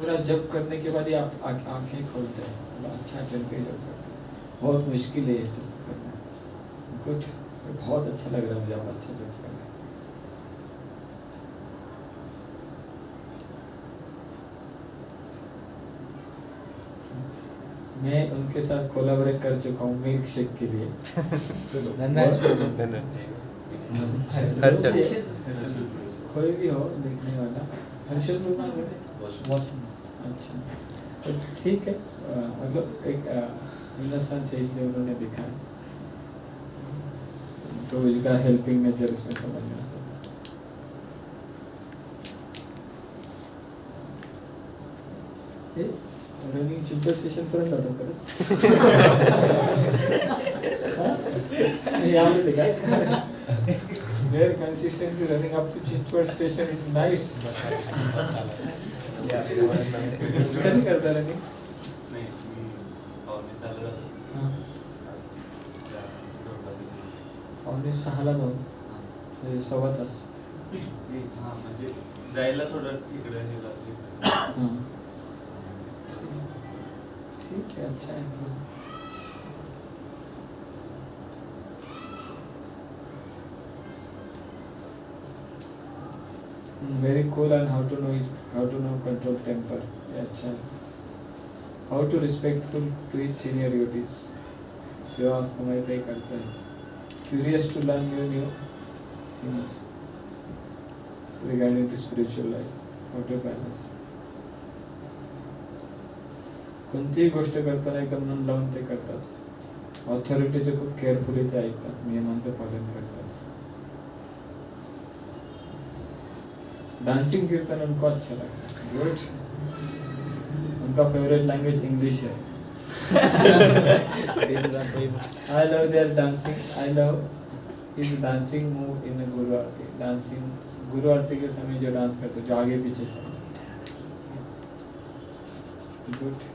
पूरा जब करने के बाद ही आप आंखें खोलते हैं, अच्छा टेम्परेचर जब करते हैं। बहुत मुश्किल है ये सब करना। गुड, बहुत अच्छा लग रहा है मुझे, आप अच्छा जब कर रहे हैं। मैं उनके साथ कोलैबोरेट कर चुका हूँ मिल्क शेक के लिए। कोई भी हो देखने वाला, हर्षद अच्छा, तो ठीक है, मतलब एक इनोसेंस है इसलिए उन्होंने दिखा है, तो इनका हेल्पिंग नेचर इसमें समझ में आता है। रनिंग जिम्पर सेशन पर्यंत जातो खरं यामध्ये लिखा their consistency running up to Chinchwad station is nice. कधी करता रनिंग? नाही, मी पावणे 6ला जातो. पावणे 6ला जाऊन सव्वा तास. म्हणजे जायला थोडं इकडे हे लागते. ठीक है, अच्छा है. Very cool, and how to know control temper. Yeah, अच्छा है. How to respectful to his senior duties. सेवा समय पे करते हैं. Curious to learn new things regarding to spiritual life. How to balance. कोणतीही गोष्ट करताना एकदम मन लावून ते करतात. ऑथॉरिटीचे खूप केअरफुली ते ऐकतात, नियमांचं पालन करतात. डांसिंग कीर्तन उनको अच्छा लगता है. गुड. उनका फेवरेट लैंग्वेज इंग्लिश है. I love their dancing. I love his dancing move in Guru Aarti. Dancing गुरु आरती के समय जो डांस करते जो आगे पीछे से. गुड.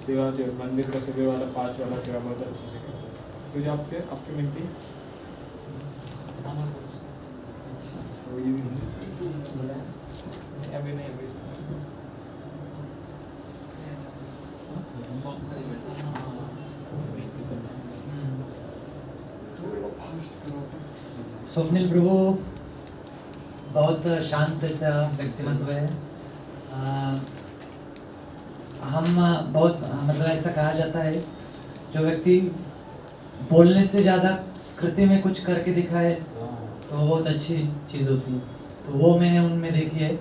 सेवा जो मंदिर का सेवा वाला 5 वाला सेवा बहुत अच्छे से करता है. तुझे आपके मिलती है? अच्छा, तो ये भी बोला अभी नहीं अभी स्वप्निल प्रभु बहुत शांत सा व्यक्तिमत्व है. हम बहुत मतलब ऐसा कहा जाता है जो व्यक्ति बोलने से ज़्यादा कृति में कुछ करके दिखाए तो बहुत अच्छी चीज़ होती है. तो वो मैंने उनमें देखी है.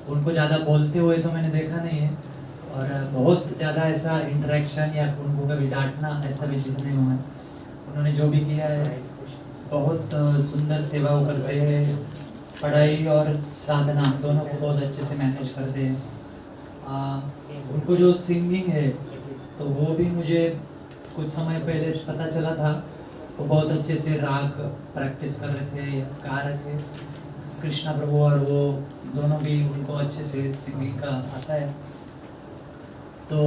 उनको ज़्यादा बोलते हुए तो मैंने देखा नहीं है, और बहुत ज़्यादा ऐसा इंटरेक्शन या उनको कभी डांटना ऐसा भी चीज़ नहीं हुआ है. उन्होंने जो भी किया है बहुत सुंदर सेवा वो करते हैं. पढ़ाई और साधना दोनों को बहुत अच्छे से मैनेज करते हैं. उनको जो सिंगिंग है तो वो भी मुझे कुछ समय पहले पता चला था. वो बहुत अच्छे से राग प्रैक्टिस कर रहे थे, गा रहे थे. कृष्णा प्रभु और वो दोनों भी उनको अच्छे से सिंगिंग का आता है. तो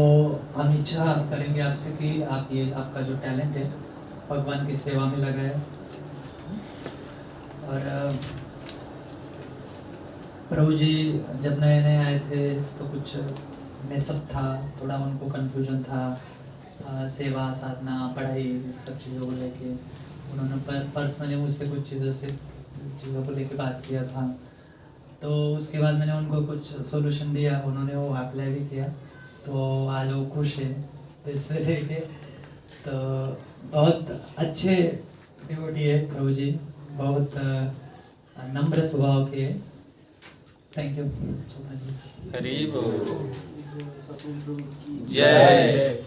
हम इच्छा करेंगे आपसे कि आप ये आपका जो टैलेंट है भगवान की सेवा में लगाए. और प्रभु जी जब नए नए आए थे तो कुछ मेसअप था, थोड़ा उनको कंफ्यूजन था. सेवा साधना पढ़ाई इस सब चीज़ों को लेके उन्होंने पर्सनली मुझसे कुछ चीज़ों को लेके बात किया था. तो उसके बाद मैंने उनको कुछ सॉल्यूशन दिया, उन्होंने वो अप्लाई भी किया. तो आज वो खुश है इससे लेके. तो बहुत अच्छे डिवोटी है प्रभु जी, बहुत नम्र स्वभाव के. Thank you. हरि बोल. जय.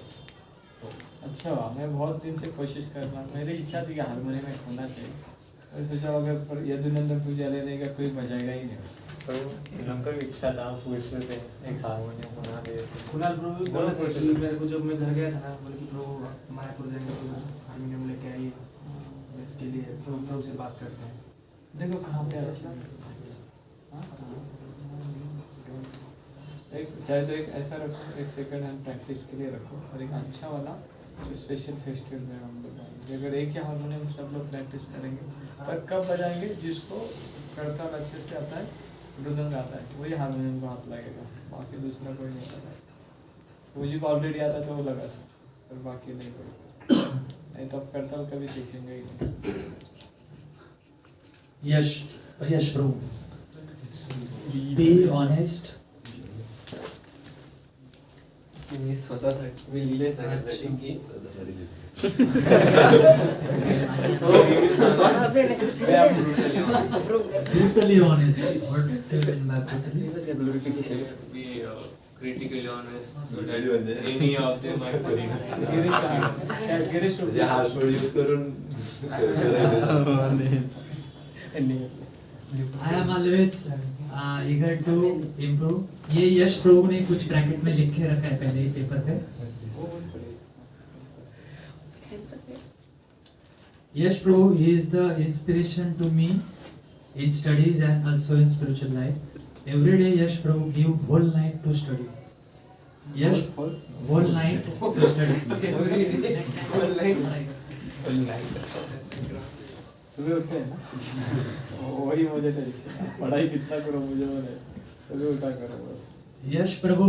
अच्छा हुआ, मैं बहुत दिन से कोशिश कर रहा हूँ. मेरी इच्छा थी कि हारमोनियम में होना चाहिए, और सोचा अगर यदुनंदन पूजा लेने का कोई बजाएगा ही नहीं. तो इनका भी इच्छा था, पूछ रहे थे एक हारमोनियम बना दे. कुणाल प्रभु बोले थे कि मेरे को जब मैं घर गया था बोले कि प्रभु मायापुर जाएंगे तो हारमोनियम लेके आइए. के लिए प्रभु से बात करते हैं। देखो कहाँ पे अच्छा हाँ? एक चाहे तो एक ऐसा रखो, एक सेकंड हैंड प्रैक्टिस के लिए रखो, और एक अच्छा वाला जो स्पेशल फेस्टिवल में हम बजाएंगे। अगर एक ही हारमोनियम सब लोग प्रैक्टिस करेंगे, पर कब बजाएंगे? जिसको करताल अच्छे से आता है, मृदंग आता है, वही हारमोनियम को हाथ लगेगा, बाकी दूसरा कोई नहीं लगा। म्यूजिक ऑलरेडी आता है तो वो लगा सकता, पर बाकी नहीं कोई। नहीं तो आप करताल कभी सीखेंगे ही नहीं। यश प्रभु, बी ऑनेस्ट. मी स्वतःसाठी मी लिहिले सांगितलं की Brutally honest. What do you mean by brutally? Glorification be critically honest so that any of them are correct. Girish कहाँ? गिरीश म्हणजे हार्श वर्ड यूज करून I am always eager to improve. ये यश प्रभु ने कुछ ब्रैकेट में लिख के रखा है पहले ही पेपर पे. यश प्रभु, he is the inspiration to me in studies and also in spiritual life. Every day Yash Prabhu give whole night to study. Yash whole night to study. सुबह उठते हैं ना, वही मुझे टेंशन, पढ़ाई कितना करो मुझे बोले, सुबह उठा करो बस. यश प्रभू,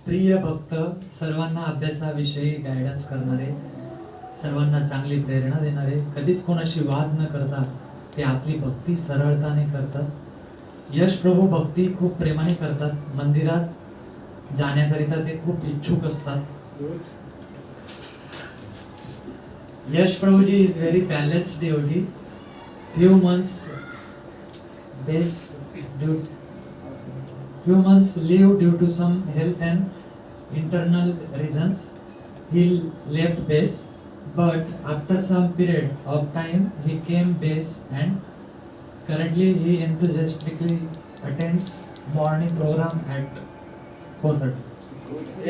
प्रिय भक्त, सर्वांना अभ्यासाविषयी गायडन्स करणारे, सर्वांना चांगली प्रेरणा देणारे, कधीच कोणाशी वाद न करता ते आपली भक्ती सरळताने करतात. यश प्रभू भक्ती खूप प्रेमाने करतात. मंदिरात जाण्याकरिता ते खूप इच्छुक असतात. यश प्रभुजी is very balanced devotee. Few months leave due to some health and internal reasons. He left base, but after some period of time he came base, and currently he enthusiastically attends morning program at 4:30.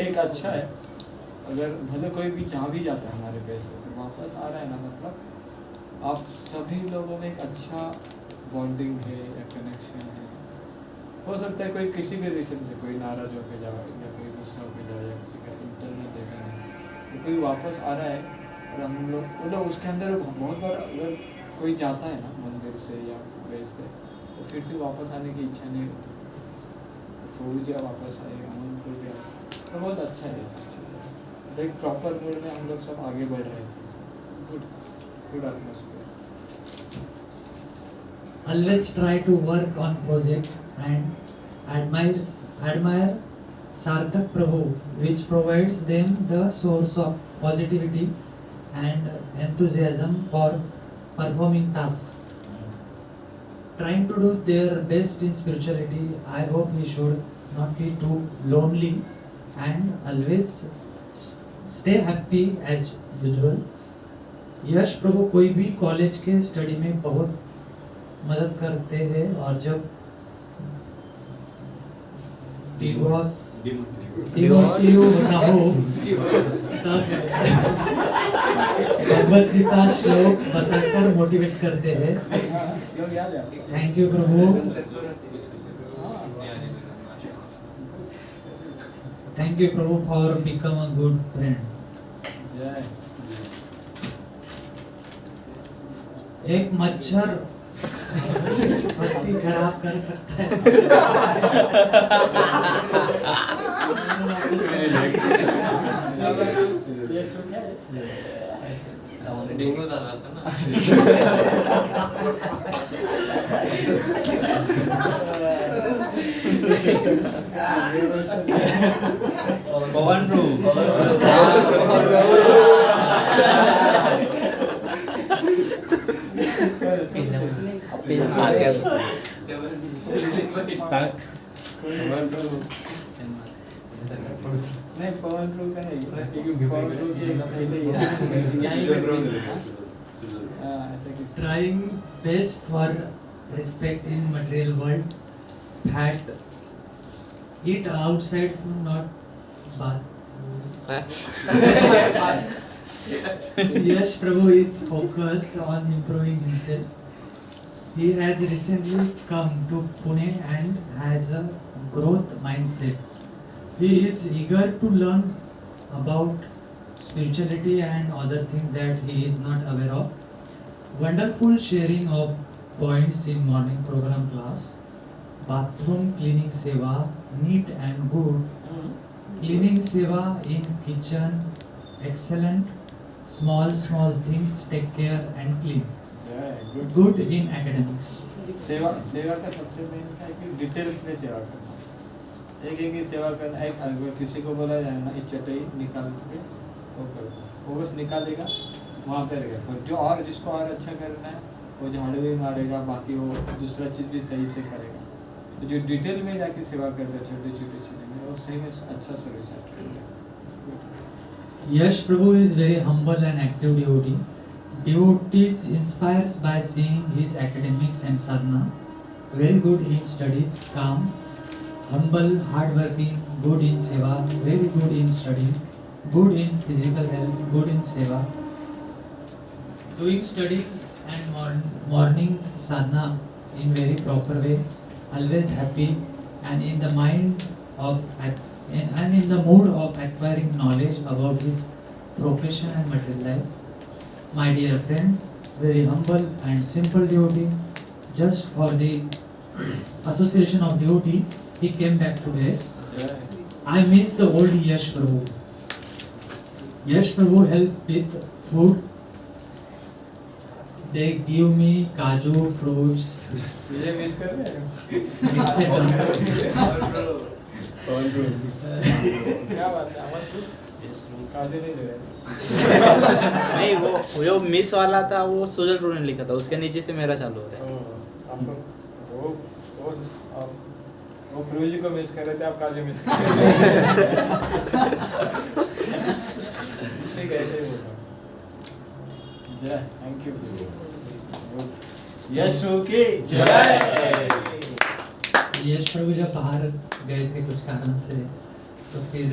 एक अच्छा है, अगर भले कोई भी जहाँ भी जाता है हमारे पेश से, फिर वापस आ रहा है ना, मतलब आप सभी लोगों में एक अच्छा बॉन्डिंग है या कनेक्शन है. हो सकता है कोई किसी भी रीजन से कोई नाराज होकर जाए या कोई गुस्सा होकर जाए या किसी का इंटरनल देखा नहीं, तो कोई वापस आ रहा है और हम लोग मतलब उसके अंदर बहुत बार अगर कोई जाता है ना मंदिर से या बेस से, तो फिर से वापस आने की इच्छा नहीं होती. फूल गया वापस आएगा, मन खुल गया, तो बहुत अच्छा है. एक प्रॉपर मूड में हम लोग सब आगे बढ़ रहे हैं. Good atmosphere. Always try to work on project and admire Sarthak Prabhu, which provides them the source of positivity and enthusiasm for performing tasks. Trying to do their best in spirituality, I hope we should not be too lonely and always stay happy as usual. यश प्रभु कोई भी college के study में बहुत मदद करते हैं, और जब डिवोटिव ना हो तब भगवत गीता श्लोक बताकर मोटिवेट करते हैं. लोग याद है आपको? Thank you Prabhu. Thank you Prabhu for become a good friend. जय. एक मच्छर भक्ति खराब कर सकता है. ये शो क्या है? डेंगू झाला होता ना. पवन प्रभु नहीं पवन प्रो का है, पवन प्रो के पहले ही ऐसा कुछ. Trying best for respect in material world. Fact, eat outside, not bath. Yash Prabhu is focused on improving himself. He has recently come to Pune and has a growth mindset. He is eager to learn about spirituality and other things that he is not aware of. Wonderful sharing of points in morning program class. Bathroom cleaning seva, neat and good. Cleaning seva in kitchen, excellent. Small things, take care and clean. Good in academics. सेवा का सबसे main क्या है कि details में सेवा करना। एक ही सेवा करना। एक अगर किसी को बोला जाए ना, इस चटाई निकाल के वो करो, वो बस निकालेगा, वहाँ पे रहेगा। और जो और जिसको और अच्छा करना है वो झाड़ू भी मारेगा, बाकी वो दूसरा चीज़ भी सही से करेगा। तो जो डिटेल में जाके सेवा करते हैं छोटी चीज़ें में, वो सही में अच्छा सर्विस है। Yash Prabhu is very humble and active devotee. Devotees inspires by seeing his academics and sadhana. Very good in studies, calm, humble, hardworking, good in seva, very good in studying, good in physical health, good in seva. Doing study and morning sadhana in very proper way, always happy and in the mind of and in the mood of acquiring knowledge about his profession and material life. My dear friend, very humble and simple devotee, just for the association of devotee, he came back to this. I miss the old Yash Prabhu. Yash Prabhu helped with food. They give me kaju, fruits. ये miss कर रहे हैं। क्या बात है, अमन तू काजू नहीं दे रहे। नहीं, वो जो मिस वाला था वो सुजल टू ने लिखा था, उसके नीचे से मेरा चालू हो रहा है। आपको वो प्रभु जी को मिस कर रहे थे, आप काजू मिस कर रहे थे। ठीक है, ऐसे ही बोलता हूँ। जय, थैंक यू। यश प्रभु की जय। यश प्रभु जब बाहर गए थे कुछ कारण से, तो फिर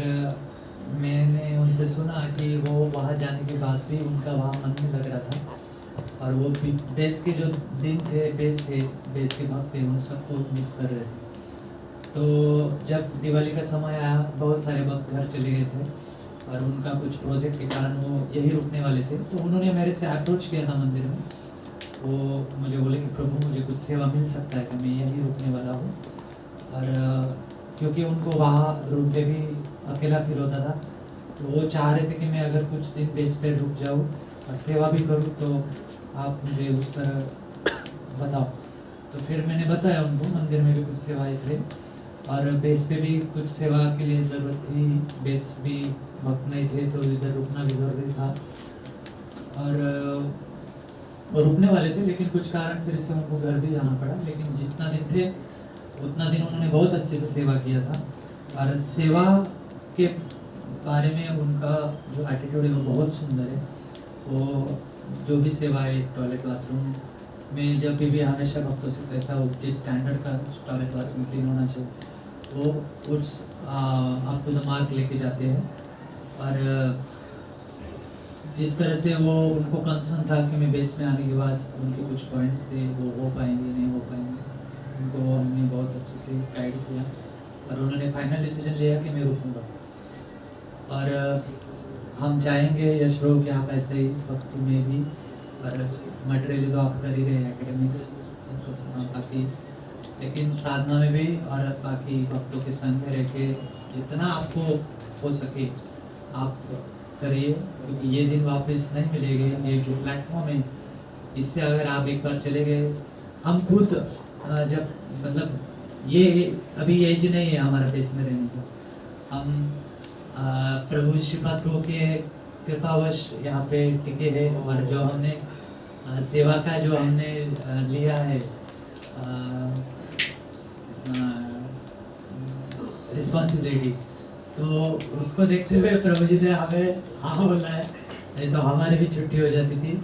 मैंने उनसे सुना कि वो वहाँ जाने के बाद भी उनका वहाँ मन में लग रहा था, और वो बेस के जो दिन थे, बेस के भक्त थे, उन सबको मिस कर रहे थे। तो जब दिवाली का समय आया, बहुत सारे भक्त घर चले गए थे और उनका कुछ प्रोजेक्ट के कारण वो यही रुकने वाले थे। तो उन्होंने मेरे से अप्रोच किया था मंदिर में। वो मुझे बोले कि प्रभु मुझे कुछ सेवा मिल सकता है कि मैं यही रुकने वाला हूँ। और क्योंकि उनको वहाँ रूम पे भी अकेला फील होता था, तो वो चाह रहे थे कि मैं अगर कुछ दिन बेस पे रुक जाऊँ और सेवा भी करूँ, तो आप मुझे उस तरह बताओ। तो फिर मैंने बताया उनको, मंदिर में भी कुछ सेवाएं थे और बेस पे भी कुछ सेवा के लिए ज़रूरत थी। बेस भी वक्त नहीं थे, तो इधर रुकना भी ज़रूरी था। और वो रुकने वाले थे, लेकिन कुछ कारण फिर से उनको घर भी जाना पड़ा। लेकिन जितना दिन थे उतना दिन उन्होंने बहुत अच्छे से सेवा किया था। और सेवा के बारे में उनका जो एटीट्यूड है वो बहुत सुंदर है। वो जो भी सेवा है, टॉयलेट बाथरूम में जब भी हमेशा भक्तों से कहता है जिस स्टैंडर्ड का टॉयलेट बाथरूम क्लीन होना चाहिए, वो उस अप टू द मार्क लेके जाते हैं। और जिस तरह से वो उनको कंसर्न था कि मैं बेस में आने के बाद उनके कुछ पॉइंट्स थे वो हो पाएंगे नहीं हो पाएंगे, उनको हमने बहुत अच्छे से गाइड किया और उन्होंने फाइनल डिसीजन लिया कि मैं रुकूंगा। और हम चाहेंगे यश प्रभु कि आप ऐसे ही भक्ति में भी, और मटेरियली तो आप कर ही रहे एकेडमिक्स बाकी, लेकिन साधना में भी और बाकी भक्तों के संग में रह के जितना आपको हो सके आप करिए, क्योंकि ये दिन वापस नहीं मिलेंगे। ये जो प्लेटफॉर्म है, इससे अगर आप एक बार चले गए, हम खुद जब मतलब ये अभी एज नहीं है हमारा बेस में रहने का, हम प्रभु श्रीपाद प्रभु के कृपावश यहाँ पे टिके हैं। और जो हमने सेवा का जो हमने लिया है रिस्पॉन्सिबिलिटी, तो उसको देखते हुए प्रभु जी ने हमें हाँ बोला है, नहीं तो हमारी भी छुट्टी हो जाती थी।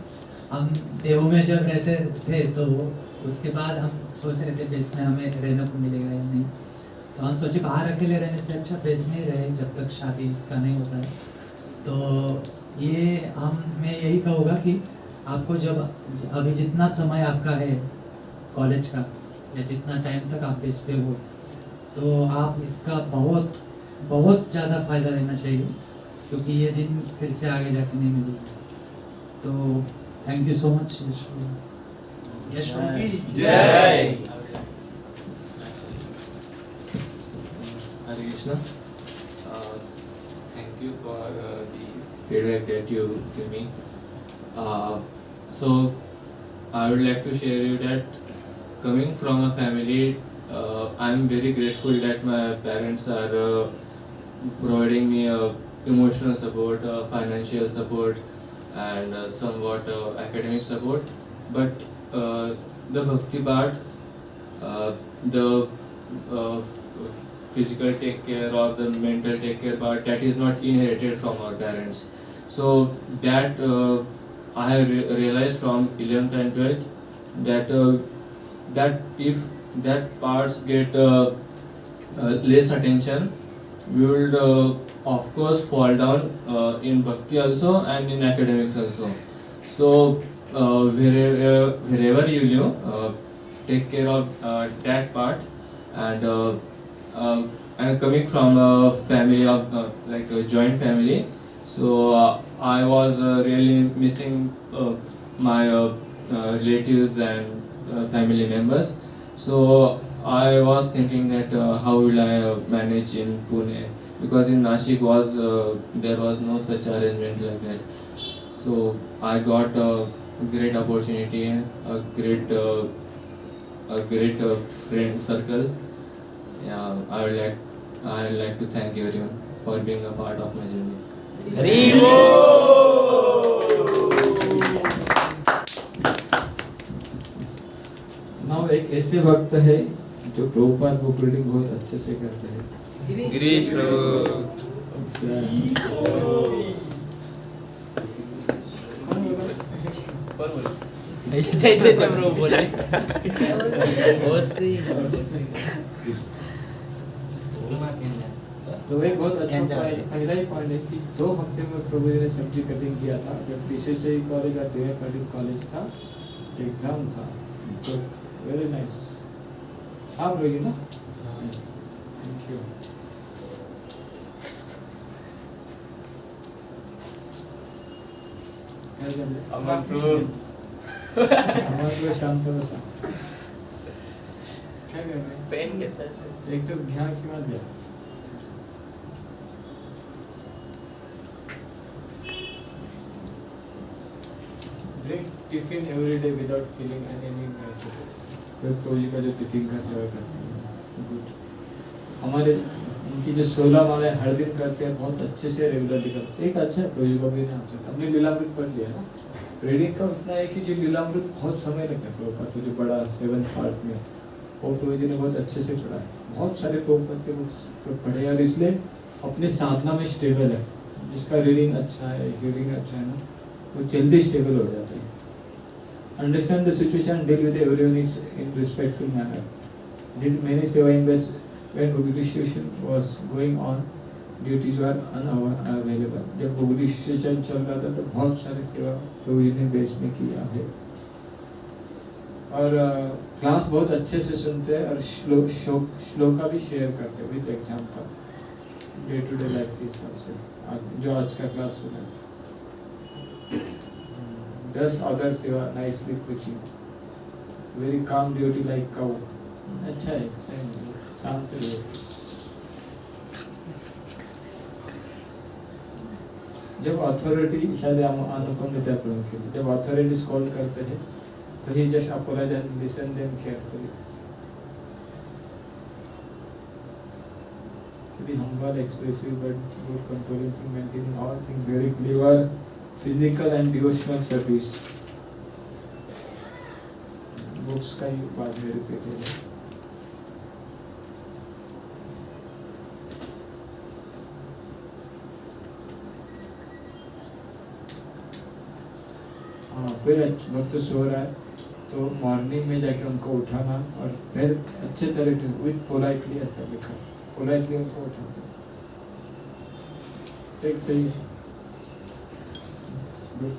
हम देवों में जब रहते थे तो उसके बाद हम सोच रहे थे बेस में हमें रहने को मिलेगा या नहीं, तो हम सोचे बाहर अकेले रहने से अच्छा बेस में ही रहे जब तक शादी का नहीं होता है। तो मैं यही कहूँगा कि आपको जब अभी जितना समय आपका है कॉलेज का या जितना टाइम तक आप इस पे हो, तो आप इसका बहुत बहुत ज़्यादा फ़ायदा लेना चाहिए, क्योंकि ये दिन फिर से आगे जाके नहीं मिलेगा। तो थैंक यू सो मच। यश जय। Hare Krishna. Thank you for the feedback that you give me. So I would like to share you that coming from a family, I am very grateful that my parents are providing me emotional support, financial support, and somewhat academic support. But the bhakti part, the physical take care or the mental take care part, that is not inherited from our parents. So that I have realized from 11th and 12th that that if that parts get less attention, we will of course fall down in bhakti also and in academics also. So wherever you live, take care of that part. And coming from a family of like a joint family, so I was really missing my relatives and family members. So I was thinking that how will I manage in Pune, because in Nashik there was no such arrangement like that. So I got a great opportunity, a great friend circle. Yeah, I would like to thank everyone for being a part of my journey. Now एक ऐसे वक्त है जो Prabhupada book reading बहुत अच्छे से करते हैं। गिरीश प्रभु। चैतन्य प्रभु बोले। तो एक बहुत अच्छा पहला ही पॉइंट है कि 2 हफ्ते में प्रभु जी ने सब्जी कटिंग किया था जब बीसीसीआई कॉलेज और टीआई कटिंग कॉलेज का एग्जाम था। तो वेरी नाइस। आप लोग ना, थैंक यू। अमन प्रभु। हमारे शांत बसा क्या कर रहे हैं? पेन कहता है। एक तो ध्यान की मत दिया। Drink tiffin every day without feeling any gratitude। प्रभु जी का जो टिफिन का सेवा करते हैं, गुड। हमारे उनकी जो 16 माले हर दिन करते हैं, बहुत अच्छे से रेगुलरली करते हैं। एक अच्छा प्रभु जी को भी नाम से हमने लीलामृत पढ़ लिया ना। रीडिंग का उतना है कि जो लीलामृत बहुत समय लगता है प्रभुपाद को, जो बड़ा 7th पार्ट में वो प्रभु जी ने बहुत अच्छे से पढ़ा है। बहुत सारे प्रभुपाद के बुक्स पढ़े और इसलिए अपने साधना में स्टेबल है। जिसका रीडिंग अच्छा है, हीलिंग अच्छा है ना, वो जल्दी स्टेबल हो जाता है। Understand the situation, deal with everyone is in respectful manner. Did many seva invest when बुद्धिस्टेशन was going on, duties were unavailable. जब बुद्धिस्टेशन चल रहा था तो बहुत सारे सेवा प्रभु जी ने बेस में किया है। और क्लास बहुत अच्छे से सुनते हैं और श्लोका भी शेयर करते हैं with example day to day life के हिसाब से। जो आज का क्लास सुना 10 other seva nicely cooking, very calm duty like cow. अच्छा है, शांत है। जब अथॉरिटी, शायद अनुपम ने प्रमुख, जब अथॉरिटीज कॉल करते हैं तो he just apologize and listen them carefully. To be humble, expressive, but good controlling, maintaining all things very clever, physical and devotional service. Books का ही बात में रिपीटेड है। हाँ, फिर वक्त सो रहा है तो मॉर्निंग में जाके उनको उठाना और फिर अच्छे तरह से विद पोलाइटली, ऐसा लिखा पोलाइटली उनको उठाते। एक सही गुड।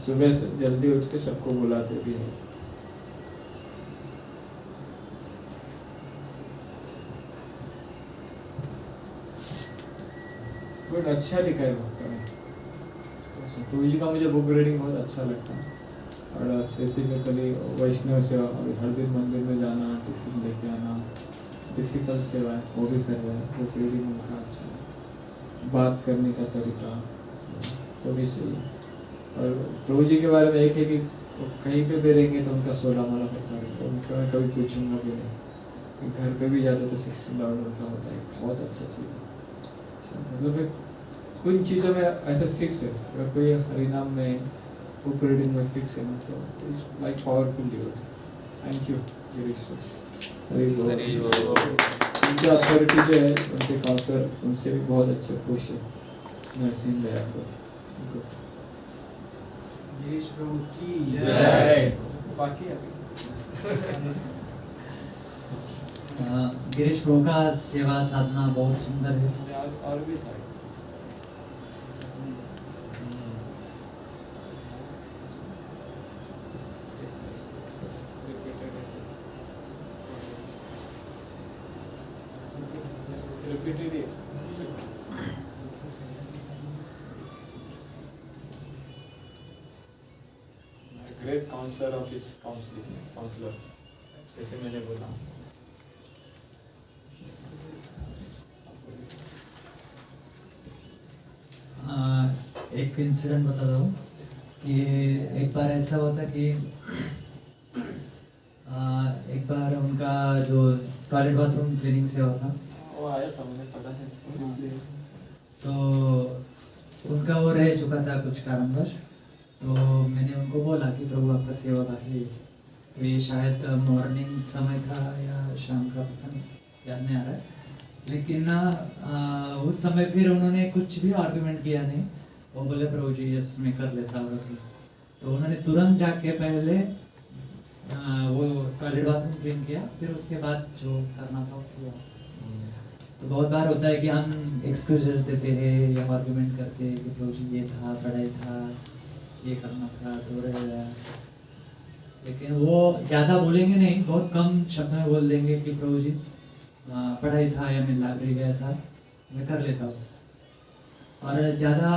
सुबह से जल्दी उठ के सबको बुलाते भी हैं। बट अच्छा लिखा है भक्त में। प्रभु जी का मुझे बुक रीडिंग बहुत अच्छा लगता है, और स्पेसिफिकली वैष्णव सेवा, अभी हर दिन मंदिर में जाना, टिफिन लेके आना, डिफिकल्ट सेवा है वो भी कर रहे हैं। बुक रीडिंग उनका अच्छा है, बात करने का तरीका तो भी सही है। और प्रभु जी के बारे में एक है कि कहीं पे भी रहेंगे तो उनका 16 माला होता है, तो उनका मैं कभी पूछूंगा भी नहीं। घर पे भी जाते तो 16 लाउड उनका होता है, बहुत अच्छा चीज़ है। मतलब कुछ चीज़ों में ऐसा फिक्स है, अगर कोई हरिनाम में बुक रीडिंग में फिक्स है ना, तो it's like powerful devotee. Thank you Girish. उनके अथॉरिटी जो है, उनके काउंटर उनसे भी बहुत अच्छे खुश है। नरसिंह दया को गुड। गिरीश प्रभु की जय। बाकी अभी गिरीश प्रभु का सेवा साधना बहुत सुंदर है। और भी था। Great counsellor of his counsellor, जैसे मैंने बोला। एक इंसिडेंट बताता हूँ कि एक बार ऐसा हुआ था कि एक बार उनका जो टॉयलेट बाथरूम क्लीनिंग से हुआ था, वो आया था, मुझे पता है। तो उनका वो रह चुका था कुछ कारणवश। तो मैंने उनको बोला कि प्रभु आपका सेवा बाकी है। तो ये शायद मॉर्निंग समय था या शाम का, पता नहीं, याद नहीं आ रहा है। लेकिन उस समय फिर उन्होंने कुछ भी आर्गुमेंट किया नहीं। वो बोले प्रभु जी यस मैं कर लेता हूँ। तो उन्होंने तुरंत जाके पहले वो टॉयलेट बाथरूम क्लीन किया, फिर उसके बाद जो करना था वो किया। तो बहुत बार होता है कि हम एक्सक्यूजेस देते हैं या आर्गुमेंट करते हैं कि प्रभु जी ये था, पढ़ाई था, ये करना था, तो रह गया। लेकिन वो ज़्यादा बोलेंगे नहीं, बहुत कम शब्द में बोल देंगे कि प्रभु जी पढ़ाई था या मैं लाइब्रेरी गया था, मैं कर लेता हूँ। और ज़्यादा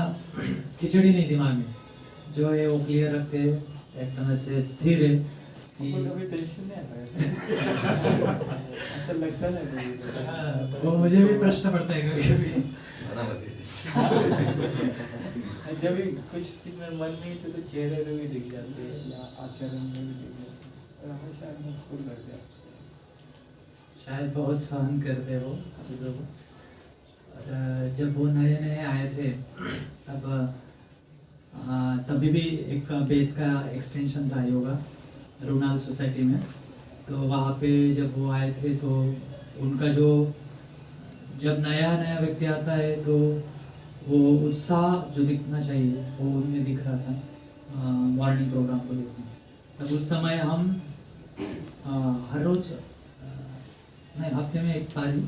खिचड़ी नहीं दिमाग में, जो है वो क्लियर रखते हैं, एकदम से स्थिर है कि कभी टेंशन नहीं आता है। ऐसा लगता नहीं। वो मुझे भी प्रश्न पड़ता है कभी-कभी। जब भी कुछ चीज में मन नहीं तो चेहरे पे भी दिख जाते हैं या आचरण में भी दिख जाते हैं, और हमेशा मुस्कुर करते हैं आपसे। शायद बहुत सहन करते वो चीज़ों को। और जब वो नए नए आए थे तभी भी एक बेस का एक्सटेंशन था योगा रुनाल सोसाइटी में। तो वहाँ पे जब वो आए थे तो उनका जो जब नया नया व्यक्ति आता है तो वो उत्साह जो दिखना चाहिए वो उनमें दिख रहा था मॉर्निंग प्रोग्राम को लेकर। तब उस समय हम हर रोज नहीं हफ्ते में एक बार ही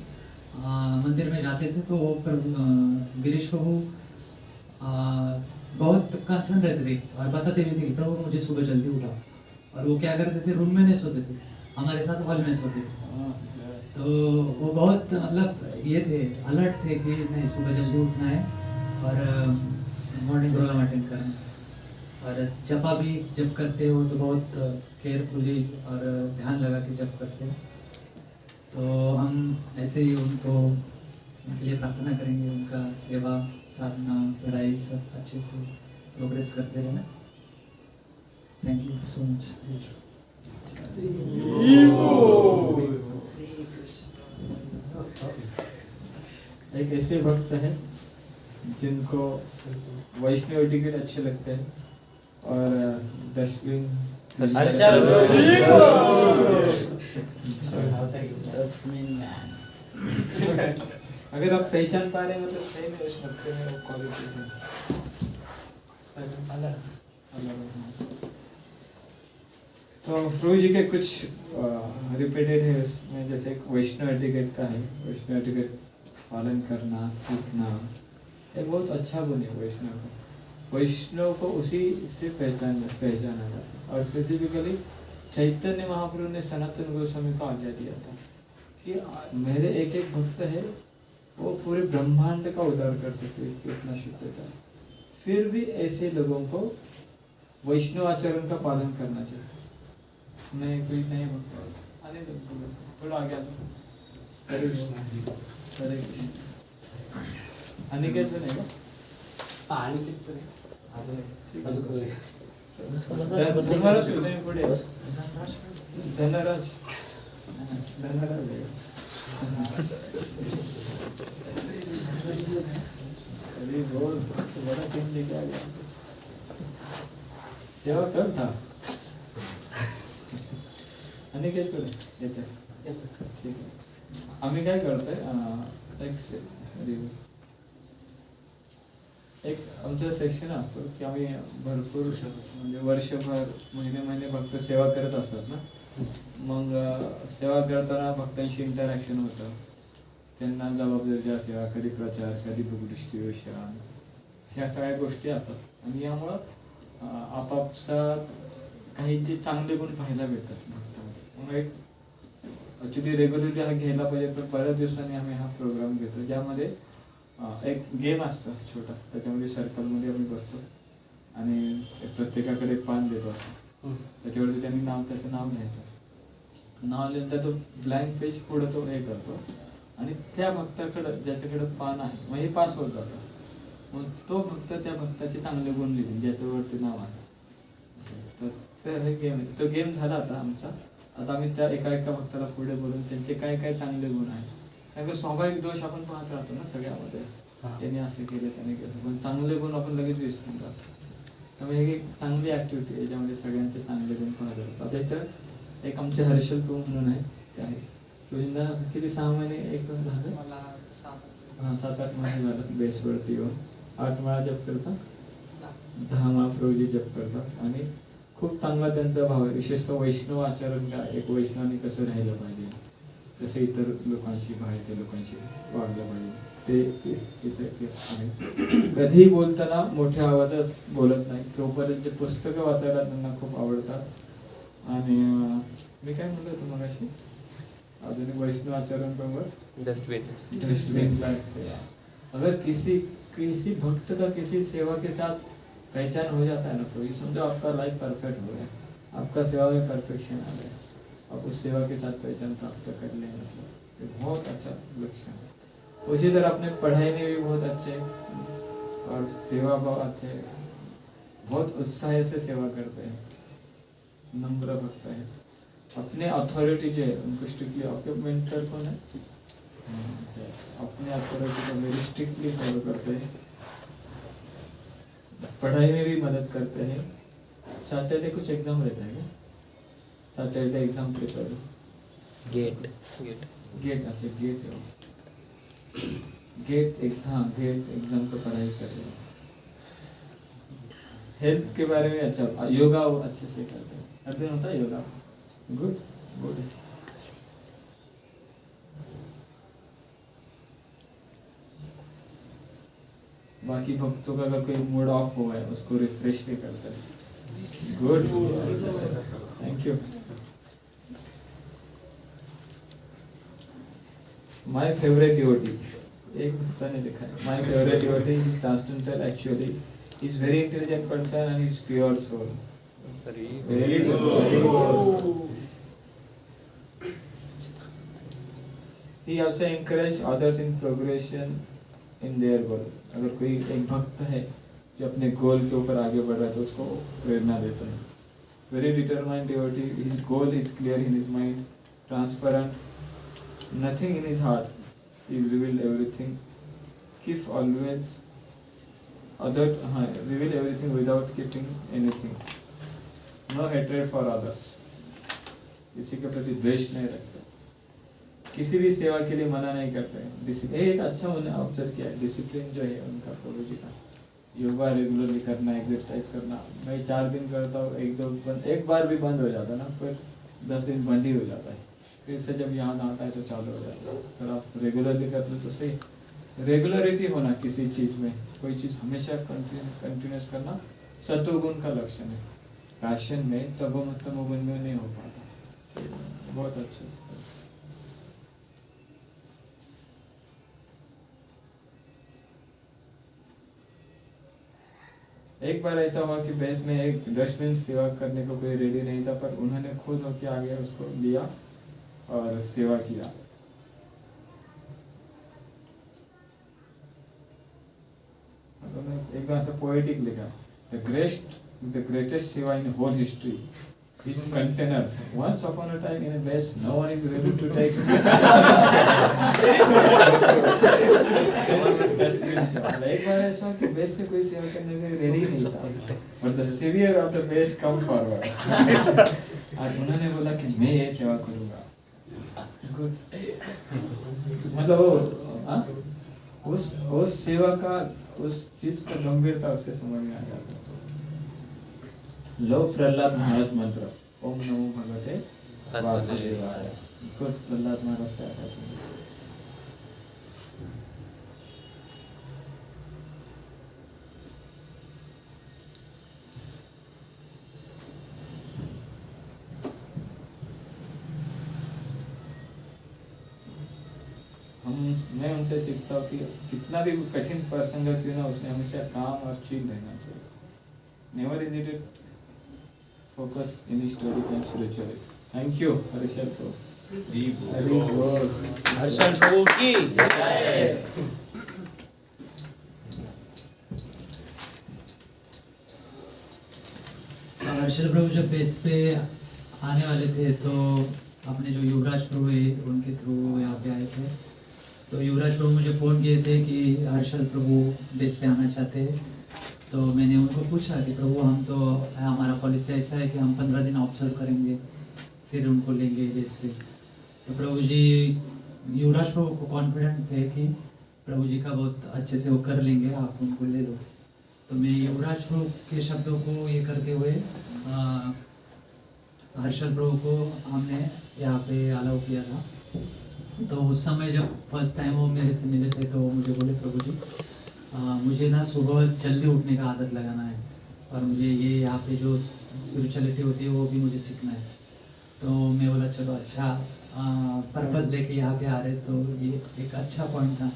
मंदिर में जाते थे। तो वो प्रभु गिरीश प्रभु बहुत कंसर्न रहते थे और बताते भी थे कि प्रभु मुझे सुबह जल्दी उठाओ। और वो क्या करते थे, रूम में नहीं सोते थे, हमारे साथ हॉल में सोते थे। तो वो बहुत मतलब ये थे, अलर्ट थे कि नहीं सुबह जल्दी उठना है और मॉर्निंग प्रोग्राम अटेंड करना है। और जपा भी जब करते हो तो बहुत केयरफुली और ध्यान लगा के जप करते हैं। तो हम ऐसे ही उनके लिए प्रार्थना करेंगे, उनका सेवा साधना पढ़ाई सब अच्छे से प्रोग्रेस करते रहना। Thank you so much. एक ऐसे भक्त हैं जिनको वैष्णव टिकट अच्छे लगते हैं और डस्टबिन अगर आप पहचान पा रहे हैं मतलब सही में उस भक्त में वो क्वालिटी है। तो प्रभु जी के कुछ रिपीटेड है उसमें, जैसे एक वैष्णव एटिकेट का है, वैष्णव एटिकेट पालन करना सीखना एक बहुत अच्छा गुण है वैष्णव का। वैष्णव को उसी से पहचाना जाता है। और स्पेसिफिकली चैतन्य महाप्रभु ने सनातन गोस्वामी को आज्ञा दिया था कि मेरे एक एक भक्त है वो पूरे ब्रह्मांड का उद्धार कर सकते, इसकी इतना शुद्धता है। फिर भी ऐसे लोगों को वैष्णव आचरण का पालन करना चाहिए। नहीं कोई नहीं भक्त आने दो, थोड़ा आगे आ जाओ। हरे कृष्ण हरे कृष्ण। अनिकेत तो नहीं का अनिकेत तो नहीं धनराज तुम्ही पुढे धनराज धनराज अरे बोल बड़ा टीम लेके आ गया, सेवा कर था। अनिकेत पुढे येते ठीक आहे। आम्ही काय करतोय एक आमचा सेक्शन असतो की आम्ही भरपूर म्हणजे वर्षभर महिने फक्त सेवा करत असतात ना, मग सेवा करताना भक्तांशी इंटरॅक्शन होतं, त्यांना जबाबदारीच्या सेवा, कधी प्रचार, कधी डिस्ट्रीब्युशन, ह्या सगळ्या गोष्टी असतात। आणि यामुळं आपापसात काही जे चांगले गुण पाहायला भेटतात भक्तांमध्ये। मग एक ॲक्च्युली रेग्युलरली हा घ्यायला पाहिजे, पण बऱ्याच दिवसांनी आम्ही हा प्रोग्राम घेतो ज्यामध्ये एक गेम असतं छोटा, त्याच्यामध्ये सर्कलमध्ये आम्ही बसतो आणि प्रत्येकाकडे एक पान देतो असं, त्याच्यावरती त्यांनी त्याचं नाव लिहायचं। नाव लिहिल्यानंतर तो ब्लँक पेज पुढे तो हे करतो आणि त्या भक्ताकडं ज्याच्याकडे पान आहे मग हे पास होत जातं, मग तो भक्त त्या भक्ताचे चांगले गुण लिहितील ज्याच्यावरती नाव आहे। तर हे गेम आहे, तो गेम झाला आता आमचा। आता आम्ही त्या एका एका भक्ताला पुढे बोलून त्यांचे काय काय चांगले गुण आहेत, कारण का स्वाभाविक दोष आपण पाहत राहतो ना सगळ्यामध्ये, त्यांनी असं केलं त्याने केलं, पण चांगले गुण आपण लगेच विसरून जातो। त्यामुळे ही एक चांगली ऍक्टिव्हिटी आहे ज्यामध्ये सगळ्यांचे चांगले गुण पाहत जातात। आता इथं एक आमचे हर्षल प्रभू म्हणून आहे, ते आहे तुझ्या किती 6 महिने एक झालं मला 7-8 महिने झालं बेसवरती येऊन 8 माळा जप करतात, 10 माळा प्रभूजी जप करतात आणि खूप चांगला त्यांचा भाव आहे। विशेषतः वैष्णव आचरण काय, एक वैष्णवाने कसं राहिलं पाहिजे, कसं इतर लोकांशी बाहेरच्या लोकांशी वागलं पाहिजे, ते इथे आहे। कधीही बोलताना मोठ्या आवाजात बोलत नाही, तोपर्यंत पुस्तकं वाचायला त्यांना खूप आवडतात। आणि मी काय म्हणलं होतं मगाशी, अजून वैष्णव आचरण बरोबर डस्टबिन अगर किसी भक्त का किसी सेवा के साथ पहचान हो जाता है ना, तो ये समझो आपका लाइफ परफेक्ट हो गया, आपका सेवा में परफेक्शन आ गया, आप उस सेवा के साथ पहचान प्राप्त कर लें, मतलब ये बहुत अच्छा लक्षण है। उसी तरह अपने पढ़ाई में भी बहुत अच्छे और सेवा भाव अच्छे, बहुत उत्साह से सेवा करते हैं, नम्र भक्त है। अपने अथॉरिटी जो है उनको स्ट्रिक्टली, आपके मेंटर कौन है, अपने अथॉरिटी को वेरी स्ट्रिक्टली फॉलो करते हैं, पढ़ाई में भी मदद करते हैं। सैटरडे कुछ एग्जाम रहता है क्या, सैटरडे एग्जाम प्रिपेयर गेट अच्छा गेट एग्जाम का पढ़ाई कर रहे हैं। हेल्थ के बारे में अच्छा, योगा वो अच्छे से करते हैं, हर दिन होता है योगा, गुड। बाकी भक्तों का अगर कोई मूड ऑफ हुआ है उसको रिफ्रेश भी करता है, good, thank you. My favourite devotee, एक भक्ता ने लिखा है, my favourite devotee is transcendental, actually is very intelligent person and is pure soul. Very good. He also encourage others in progression in their goal। अगर कोई एक भक्त है जो अपने गोल के ऊपर आगे बढ़ रहा है तो उसको प्रेरणा देता है। Very determined devotee, his goal is clear in his mind, transparent, nothing in his heart, he reveal everything, keep always reveal everything without keeping anything, no hatred for others, किसी के प्रति द्वेष नहीं रखते, किसी भी सेवा के लिए मना नहीं करते हैं। एक अच्छा उन्हें ऑब्जर्व किया है, डिसिप्लिन जो है उनका प्रभु जी का योगा रेगुलरली करना, एक्सरसाइज करना। मैं 4 दिन करता हूँ, एक बार भी बंद हो जाता ना, फिर 10 दिन बंद ही हो जाता है। फिर से जब याद आता है तो चालू हो जाता है। अगर आप रेगुलरली करते तो सही, रेगुलरिटी होना किसी चीज़ में, कोई चीज़ हमेशा कंटिन्यूस करना सत्वगुण का लक्षण है। पैशन में तमोगुण में नहीं हो पाता। बहुत अच्छा। एक बार ऐसा हुआ कि बेस में एक डस्टबिन सेवा करने को कोई रेडी नहीं था, पर उन्होंने खुद होके आगे उसको लिया और सेवा किया। एक बार से पोएटिक लिखा, the greatest seva in whole history is containers. Once upon a time in a base, no one is ready to take एक बार ऐसा कि बेस में कोई सेवा करने के रेडी नहीं था, but the savior of the base come forward. और उन्होंने बोला कि मैं ये सेवा करूँगा। मतलब उस सेवा का, उस चीज का गंभीरता उसके समझ में आ जाता है। लो प्रहलाद महाराज मंत्र, ओम नमो भगवते वासुदेवाय। प्रहलाद महाराज से आता है। मैं उनसे सीखता हूँ कि कितना भी कठिन प्रसंग क्यों ना, उसमें हमेशा काम और चिल रहना चाहिए। Never hesitate, focus in study and spirituality. Thank you Harshal Prabhu. Harshal Prabhu की जय। हर्षल प्रभु जब बेस पे आने वाले थे तो अपने जो युवराज प्रभु है उनके थ्रू यहाँ पे आए थे। तो युवराज प्रभु मुझे फ़ोन किए थे कि हर्षल प्रभु बेस पे आना चाहते हैं। तो मैंने उनको पूछा कि प्रभु हम तो, हमारा पॉलिसी ऐसा है कि हम 15 दिन ऑब्जर्व करेंगे फिर उनको लेंगे बेस पे। तो प्रभु जी, युवराज प्रभु को कॉन्फिडेंट थे कि प्रभु जी का बहुत अच्छे से वो कर लेंगे, आप उनको ले लो। तो मैं युवराज प्रभु के शब्दों को ये करते हुए हर्षल प्रभु को हमने यहाँ पे अलाउ किया था। तो उस समय जब फर्स्ट टाइम वो मेरे से मिले थे तो मुझे बोले, प्रभु जी मुझे ना सुबह जल्दी उठने का आदत लगाना है और मुझे ये यहाँ पे जो स्पिरिचुअलिटी होती है वो भी मुझे सीखना है। तो मैं बोला चलो अच्छा, पर्पस लेके यहाँ पे आ रहे तो ये एक अच्छा पॉइंट था।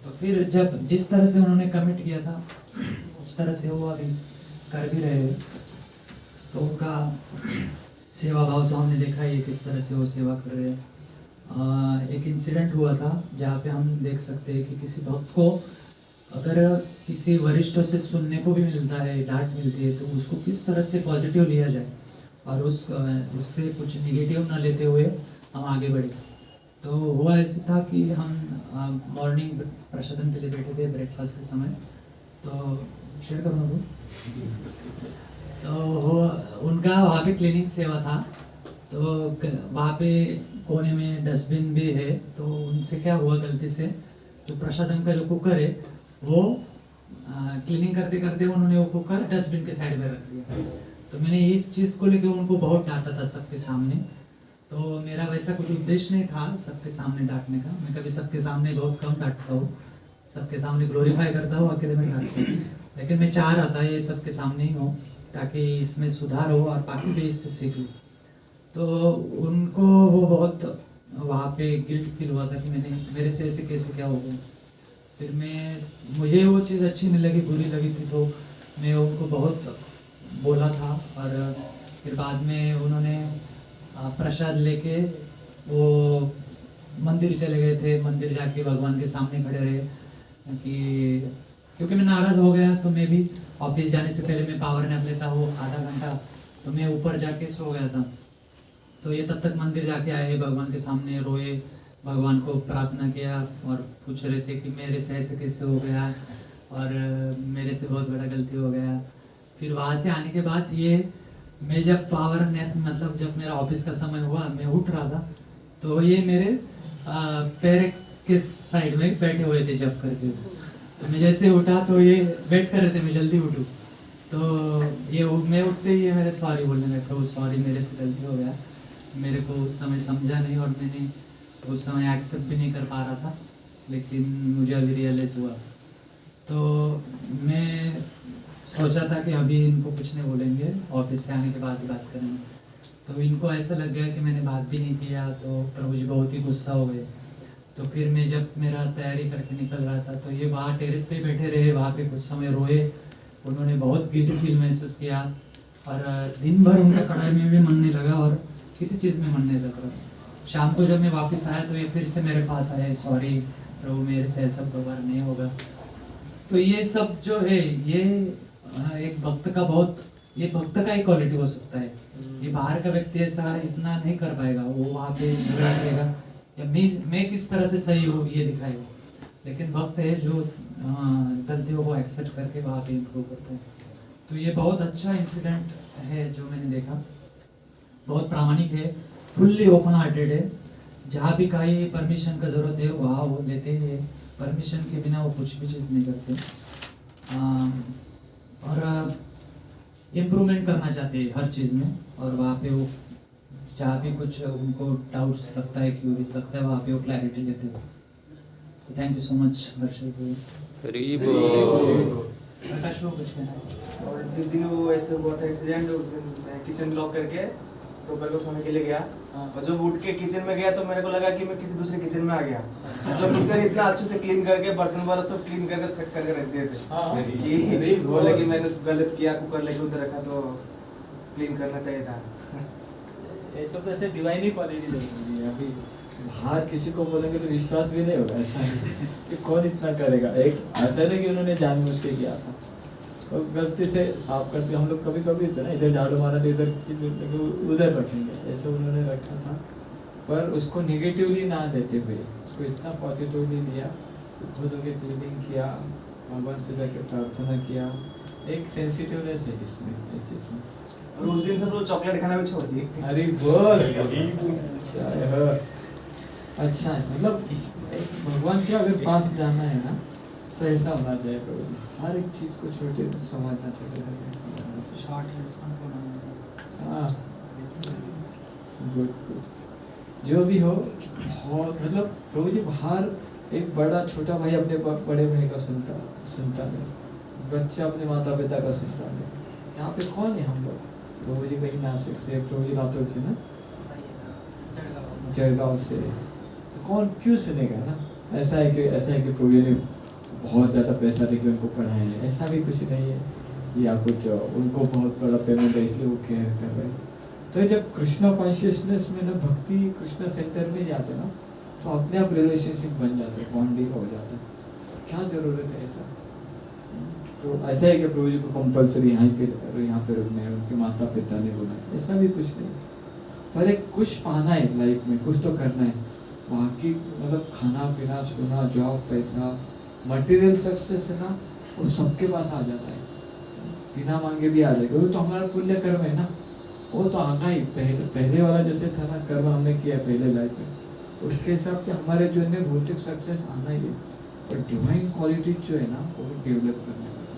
तो फिर जब जिस तरह से उन्होंने कमिट किया था उस तरह से वो अभी कर भी रहे हैं। तो उनका सेवा भाव तो हमने देखा ही किस तरह से वो सेवा कर रहे हैं। एक इंसिडेंट हुआ था जहाँ पे हम देख सकते हैं कि किसी भक्त को अगर किसी वरिष्ठों से सुनने को भी मिलता है, डांट मिलती है, तो उसको किस तरह से पॉजिटिव लिया जाए और उससे कुछ निगेटिव ना लेते हुए हम आगे बढ़े। तो हुआ ऐसे था कि हम मॉर्निंग प्रसादन के लिए बैठे थे ब्रेकफास्ट के समय। तो शेयर करूँ ना, तो उनका वहाँ पे क्लीनिंग सेवा था। तो वहाँ पे कोने में डस्टबिन भी है। तो उनसे क्या हुआ, गलती से जो प्रसादम का जो कुकर है वो क्लीनिंग करते करते उन्होंने वो कुकर डस्टबिन के साइड में रख दिया। तो मैंने इस चीज़ को लेकर उनको बहुत डांटा था सबके सामने। तो मेरा वैसा कुछ उद्देश्य नहीं था सबके सामने डांटने का। मैं कभी सबके सामने बहुत कम डांटता हूँ, सबके सामने ग्लोरीफाई करता हूँ, अकेले में डांटता हूँ। लेकिन मैं चाह रहा था ये सबके सामने ही हो ताकि इसमें सुधार हो और बाकी भी इससे सीख लूँ। तो उनको वो बहुत वहाँ पे गिल्ट फील हुआ था कि मेरे से ऐसे कैसे क्या हो गया। फिर मुझे वो चीज़ अच्छी नहीं लगी, बुरी लगी थी। तो मैं उनको बहुत बोला था और फिर बाद में उन्होंने प्रसाद लेके वो मंदिर चले गए थे। मंदिर जाके भगवान के सामने खड़े रहे कि क्योंकि मैं नाराज़ हो गया। तो मैं भी ऑफिस जाने से पहले मैं पावर नैप लेता वो आधा घंटा, तो मैं ऊपर जाके सो गया था। तो ये तब तक मंदिर जाके आए, भगवान के सामने रोए, भगवान को प्रार्थना किया और पूछ रहे थे कि मेरे से ऐसे कैसे हो गया और मेरे से बहुत बड़ा गलती हो गया। फिर वहाँ से आने के बाद ये मैं जब पावर नैप मतलब जब मेरा ऑफिस का समय हुआ, मैं उठ रहा था तो ये मेरे पैर के साइड में बैठे हुए थे जब करके। तो मैं जैसे उठा तो ये वेट कर रहे थे मैं जल्दी उठूँ, तो मैं उठते ही ये मेरे सॉरी बोलने लगे, प्रभु सॉरी मेरे से गलती हो गया, मेरे को उस समय समझा नहीं और मैंने उस समय एक्सेप्ट भी नहीं कर पा रहा था, लेकिन मुझे अभी रियलाइज हुआ। तो मैं सोचा था कि अभी इनको कुछ नहीं बोलेंगे, ऑफिस से आने के बाद ही बात करेंगे, तो इनको ऐसा लग गया कि मैंने बात भी नहीं किया, तो प्रभु जी बहुत ही गुस्सा हो गए। तो फिर मैं जब मेरा तैयारी करके निकल रहा था तो ये वहाँ टेरेस पे बैठे रहे, वहाँ पे कुछ समय रोए, उन्होंने बहुत गिल्ट फील महसूस किया और दिन भर उनका पढ़ाई में भी मन नहीं लगा और किसी चीज़ में मन नहीं लगा। शाम को जब मैं वापस आया तो ये फिर से मेरे पास आए, सॉरी प्रभु मेरे से ऐसा दोबारा नहीं होगा। तो ये सब जो है ये एक भक्त का ये भक्त का ही क्वालिटी हो सकता है। ये बाहर का व्यक्ति ऐसा इतना नहीं कर पाएगा, वो वहाँ पे झगड़ा करेगा या मैं किस तरह से सही हूँ ये दिखाएगा, लेकिन भक्त है जो गलतियों को एक्सेप्ट करके वहाँ पे इम्प्रूव करता है। तो ये बहुत अच्छा इंसिडेंट है जो मैंने देखा, बहुत प्रामाणिक है, फुल्ली ओपन हार्टेड है, जहाँ भी कहीं परमिशन का जरूरत है वहाँ वो लेते हैं, परमिशन के बिना वो कुछ भी चीज़ नहीं करते और इम्प्रूवमेंट करना चाहते हैं हर चीज़ में, और वहाँ पे वो जहाँ भी कुछ उनको डाउट्स लगता है, क्यूरीज लगता है, वहाँ पे वो क्लैरिटी लेते हैं। तो थैंक यू सो मच दर्शक। प्रकाश को कुछ कहना है? और जिस दिन वो ऐसे हुआ था एक्सीडेंट, उस दिन मैं किचन लॉक करके दोपहर को सोने के लिए गया और जब उठ के किचन में गया तो मेरे को लगा कि मैं किसी दूसरे किचन में आ गया। तो किचन इतना अच्छे से क्लीन करके बर्तन वाला सब क्लीन करके सेट करके रख दिए थे कि बोले कि मैंने गलत किया, कुकर लेके उधर रखा तो क्लीन करना चाहिए था। ये सब ऐसे डिवाइन ही क्वालिटी लगती है। अभी बाहर किसी को बोलेंगे तो विश्वास भी नहीं होगा, ऐसा है कि कौन इतना करेगा। एक ऐसा नहीं कि उन्होंने जानबूझ के किया था, तो गलती से साफ करके हम लोग कभी कभी होता है ना, इधर झाड़ू मारा तो इधर उधर रखेंगे, ऐसे उन्होंने रखा था। पर उसको नेगेटिवली ना देते हुए उसको इतना पॉजिटिवली लिया, खुद के क्लीनिंग किया, भगवान से जाके प्रार्थना किया। एक सेंसिटिवनेस है इसमें, इस चीज़ में। और उस दिन सब लोग चॉकलेट खाना भी छोड़ दिए। अरे बोल अच्छा है, मतलब भगवान के अगर पास जाना है ना तो ऐसा होना चाहिए, प्रभु हर एक चीज़ को छोटे समझना चाहिए, शॉर्ट रिस्पॉन्स होना। हाँ गुड गुड, जो भी हो बहुत मतलब प्रभु जी बाहर एक बड़ा छोटा भाई अपने बड़े भाई का सुनता है, बच्चा अपने माता पिता का सुनता है। यहाँ पे कौन है हम लोग? प्रभु जी कहीं नासिक से, प्रभु जी लातूर से ना, जळगांव से, तो कौन क्यों सुनेगा ना। ऐसा है कि प्रभु जी ने बहुत ज़्यादा पैसा देके उनको पढ़ाया है, ऐसा भी कुछ नहीं है, या कुछ उनको बहुत बड़ा पेमेंट है इसलिए वो केयर कर रहे हैं। तो जब कृष्णा कॉन्शियसनेस में ना भक्ति कृष्णा सेंटर में जाते ना तो अपने आप रिलेशनशिप बन जाते हैं, बॉन्डिंग हो जाता है। क्या ज़रूरत है ऐसा? तो ऐसा है कि प्रभु जी को कंपल्सरी यहाँ पे रुकना है, उनके माता पिता ने बोला, ऐसा भी कुछ नहीं। पर एक कुछ पाना है लाइफ में, कुछ तो करना है। बाकी मतलब खाना पीना सोना जॉब पैसा मटेरियल सक्सेस है ना, वो सबके पास आ जाता है, बिना मांगे भी आ जाएगा। वो तो हमारा पुण्य कर्म है ना, वो तो आना ही पहले वाला जैसे था ना, कर्म हमने किया पहले लाइफ में, उसके हिसाब से हमारे जो है भौतिक सक्सेस आना ही है। और डिवाइन क्वालिटी जो है ना वो डेवलप करने वाला,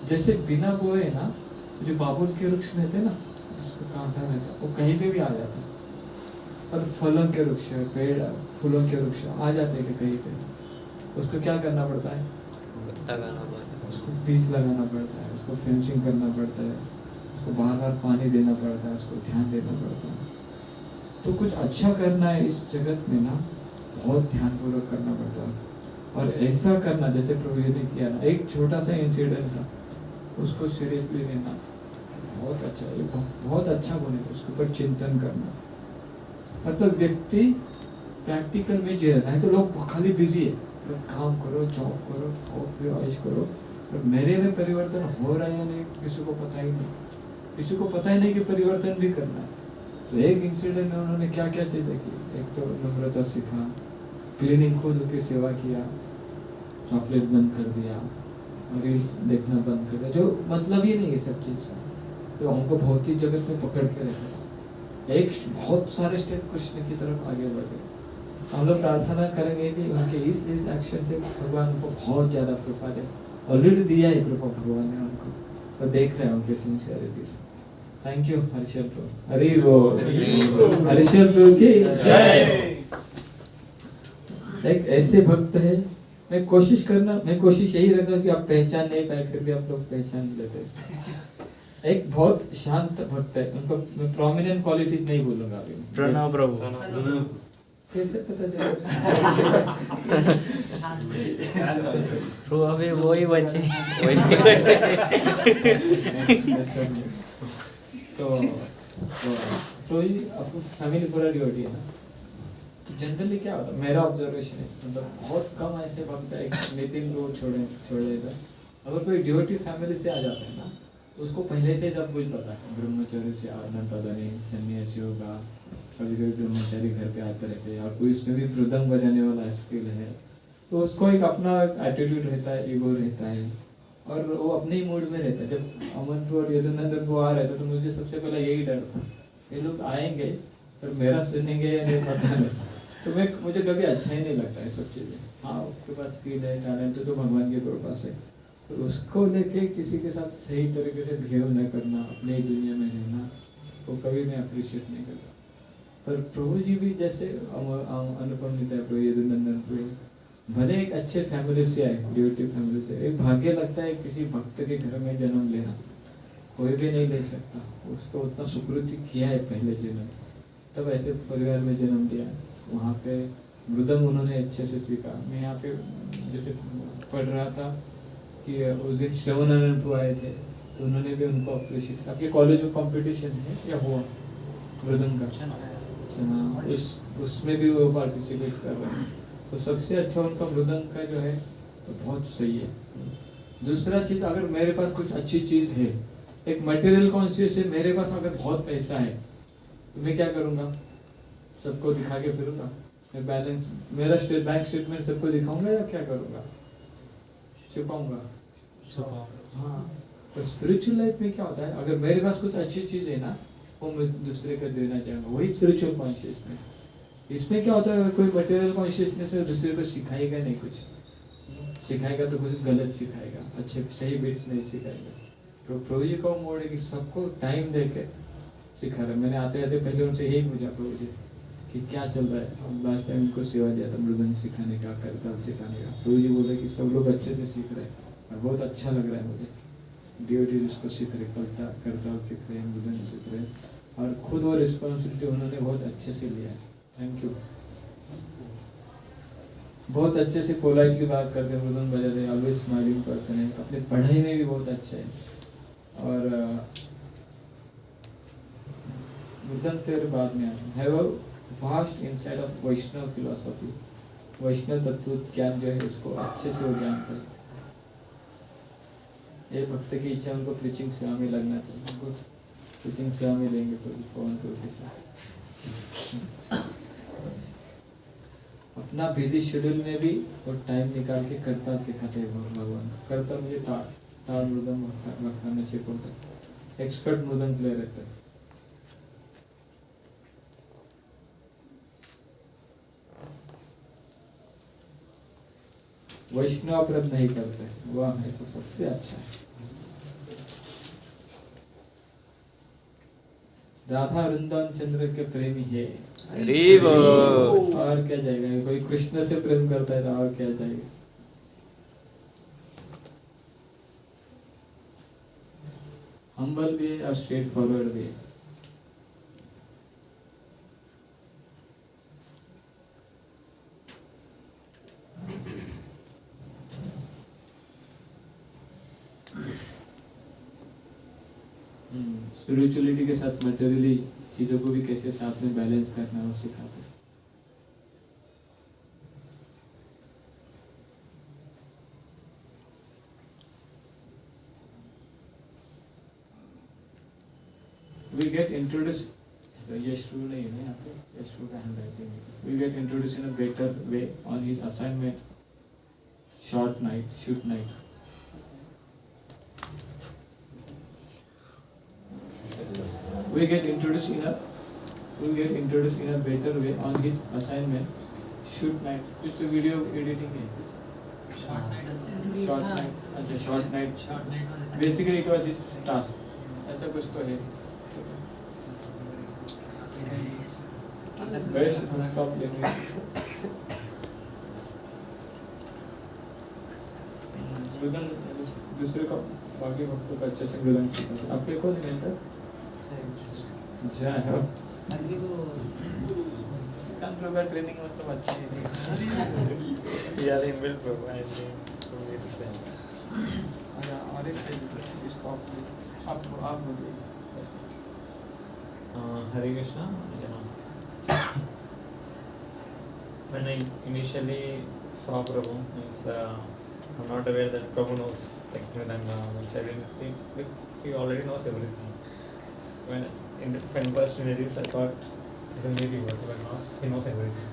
जैसे बिना बोए ना जो बाबुल के वृक्ष रहते ना, जिसको कांटा रहता वो कहीं पे भी आ जाता है। पर फलों के वृक्ष, पेड़ फूलों के वृक्ष आ जाते हैं कहीं पे, उसको क्या करना पड़ता है? उसको बीज लगाना पड़ता है, उसको फेंसिंग करना पड़ता है, उसको बार बार पानी देना पड़ता है, उसको ध्यान देना पड़ता है। तो कुछ अच्छा करना है इस जगत में ना, बहुत ध्यानपूर्वक करना पड़ता है। और ऐसा करना जैसे प्रभु जी ने किया ना, एक छोटा सा इंसिडेंट था, उसको सीरियसली लेना बहुत अच्छा है, बहुत अच्छा गुण है। उसके ऊपर चिंतन करना, मतलब व्यक्ति प्रैक्टिकल में जी रहा है। तो लोग खाली बिजी है, लोग काम करो, जॉब करो, खाओ पियो, ऐश करो, पर मेरे में परिवर्तन हो रहा है या नहीं किसी को पता ही नहीं। किसी को पता ही नहीं कि परिवर्तन भी करना है। तो एक इंसिडेंट में उन्होंने क्या क्या चीज़ें की, एक तो नम्रता सीखा, क्लीनिंग खुद की सेवा किया, चॉकलेट बंद कर दिया, रील्स देखना बंद कर दिया, जो मतलब ही नहीं है सब चीज़ का, तो हमको भौतिक जगत में पकड़ के रखा। एक बहुत सारे स्टेप कृष्ण की तरफ आगे बढ़े, हम लोग प्रार्थना करेंगे कि उनके इस एक्शन से भगवान उनको बहुत ज़्यादा कृपा दे। ऑलरेडी दिया है कृपा भगवान ने उनको, और देख रहे हैं उनके सिंसियरिटी से। Thank you Harshal bro. Hari बोल। हर्षल ब्रो की जय। एक ऐसे भक्त है, मैं कोशिश यही रहता कि आप पहचान नहीं पाए, फिर भी आप लोग पहचान लेते। एक बहुत शांत भक्त है, उनको मैं प्रोमिनेंट क्वालिटीज नहीं बोलूंगा अभी। प्रणव प्रभु। कैसे पता चला? तो अभी वही बचे तो ये आपको फैमिली पूरा ड्यूटी है ना। जनरली क्या होता है, मेरा ऑब्जर्वेशन है, मतलब बहुत कम ऐसे भक्त है, नितिन लोग छोड़ देता है। अगर कोई ड्यूटी फैमिली से आ जाता है ना, उसको पहले से सब कुछ पता है। ब्रह्मचर्य से आना पता नहीं, सन्यासी होगा, कभी कभी ब्रह्मचारी घर पे आते रहते हैं, और कोई इसमें भी मृदंग बजाने वाला स्किल है, तो उसको एक अपना एटीट्यूड रहता है, ईगो रहता है, और वो अपने ही मूड में रहता है। जब अमन और यदुनंदन को आ रहे थे तो मुझे सबसे पहले यही डर था, ये लोग आएंगे और मेरा सुनेंगे या नहीं पता नहीं। तो मुझे कभी अच्छा ही नहीं लगता ये सब चीज़ें। हाँ, उसके पास स्किल है, टैलेंट है, तो भगवान के कृपा से, तो उसको लेके किसी के साथ सही तरीके से बिहेव न करना, अपनी दुनिया में रहना, वो कभी मैं अप्रिशिएट नहीं करता। पर प्रभु जी भी जैसे अनुपम मित्र प्रभु यदुनंदन प्रभु भले एक अच्छे फैमिली से आए, डिवोटी फैमिली से, एक भाग्य लगता है किसी भक्त के घर में जन्म लेना, कोई भी नहीं ले सकता। उसको उतना सुकृति किया है पहले जन्म, तब ऐसे परिवार में जन्म दिया। वहाँ पे मृदंग उन्होंने अच्छे से सीखा। मैं यहाँ पे जैसे पढ़ रहा था कि उस दिन श्रवणानंद प्रभु आए थे, तो उन्होंने भी उनको अप्रिशिएट। आपके कॉलेज में कंपटीशन है या हुआ मृदंग का? उसमें भी वो पार्टिसिपेट कर रहे हैं, तो सबसे अच्छा उनका मृदंग का जो है तो बहुत सही है। दूसरा चीज, अगर मेरे पास कुछ अच्छी चीज है, एक मटेरियल कॉन्शियस है, मेरे पास अगर बहुत पैसा है, तो मैं क्या करूंगा? सबको दिखा के फिरूंगा? मैं बैलेंस, मेरा बैंक स्टेटमेंट सबको दिखाऊंगा या क्या करूंगा? छुपाऊंगा? हाँ, तो स्पिरिचुअल लाइफ में क्या होता है, अगर मेरे पास कुछ अच्छी चीज है ना, वो मैं दूसरे को देना चाहूंगा, वही स्पिरिचुअल कॉन्शियसनेस। इसमें क्या होता है, अगर कोई मटेरियल कॉन्शियसनेस में दूसरे को सिखाएगा नहीं, कुछ सिखाएगा तो कुछ गलत सिखाएगा, अच्छे सही बीट नहीं सिखाएगा। तो प्रभु जी का मोड़ है कि सबको टाइम देके सिखा रहे। मैंने आते आते पहले उनसे यही पूछा प्रभु जी कि क्या चल रहा है। लास्ट टाइम उनको सेवा दिया था मृदंग सिखाने का, करताल सिखाने का। प्रभु जी बोले कि सब लोग अच्छे से सीख रहे हैं और बहुत अच्छा लग रहा है मुझे। डिवोटीज उसको सीख रहे, करताल सीख रहे हैं, मृदंग सीख रहे हैं, और खुद वो रिस्पॉन्सिबिलिटी उन्होंने बहुत अच्छे से लिया है। Thank you. बहुत अच्छे से पोलाइटली बात करते हैं, मृदंग बजाते हैं, ऑलवेज स्माइलिंग पर्सन है, अपने पढ़ाई में भी बहुत अच्छा है। और मृदंग फिर बाद में आता है। Vast inside of Vaishnava philosophy, वैष्णव तत्व ज्ञान जो है उसको अच्छे से वो जानता है। ये भक्त की इच्छा, उनको प्रीचिंग सेवा में लगना चाहिए। गुड, प्रीचिंग सेवा में लेंगे पवन प्रभु के साथ। अपना बिजी शेड्यूल में भी और टाइम निकाल के करताल सिखाते हैं भगवान। करताल मुझे ताल मृदंग वखाना सिखाता है, एक्सपर्ट मृदंग प्लेयर रहता है। वैष्णव अपराध नहीं करते, वह है तो सबसे अच्छा है। राधा वृंदावन चंद्र के प्रेमी है। और क्या जाएगा, कोई कृष्ण से प्रेम करता है तो और क्या जाएगा। हम्बल भी है और स्ट्रेट फॉरवर्ड भी है। स्पिरिचुअलिटी के साथ मटेरियली चीजों को भी कैसे साथ में बैलेंस करना है वो सिखाते हैं। We get introduced, Yashru नहीं है यहाँ पे, Yashru का handwriting है। We get introduced in a better way on his assignment, shoot night. We get introduced in a better way on his assignment, shoot night कुछ तो वीडियो एडिटिंग है short night short night अच्छा short night basically it was his task ऐसा कुछ तो है best top language संबोधन दूसरे को बाकी वक्तों का अच्छे संबोधन सीखते आपके कौन है मेंटर जय हो कंप्यूटर ट्रेनिंग मतलब अच्छी है Yeah, they will provide me with them. अच्छा और एक है इसको आप बताइए Hare Krishna. When I initially saw Prabhu, I'm not aware that Prabhu knows technical and everything. He already knows everything. When first introduced, I thought this is maybe what, but not. He knows everything.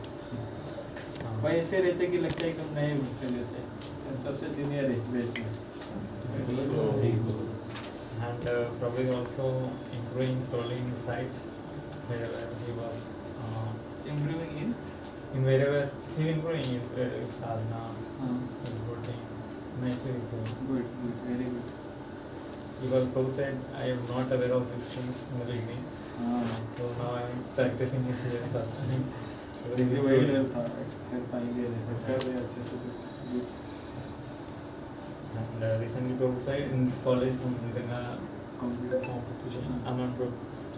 भाई ऐसे रहते कि लगता है एकदम नए होते जैसे सबसे सीनियर है बेस में And Prabhu is also improving slowly in sites wherever he was. Improving in Wherever he is improving in sadhana, devoting, nicely improving. Good good very good Because Prabhu said, I am not aware of these things in the beginning. So now I am practicing it here in sadhana. देखिए वही डर था कर पाएंगे नहीं कर रहे अच्छे से good. And recently Prabhu said in this college हम इतना Computer competition among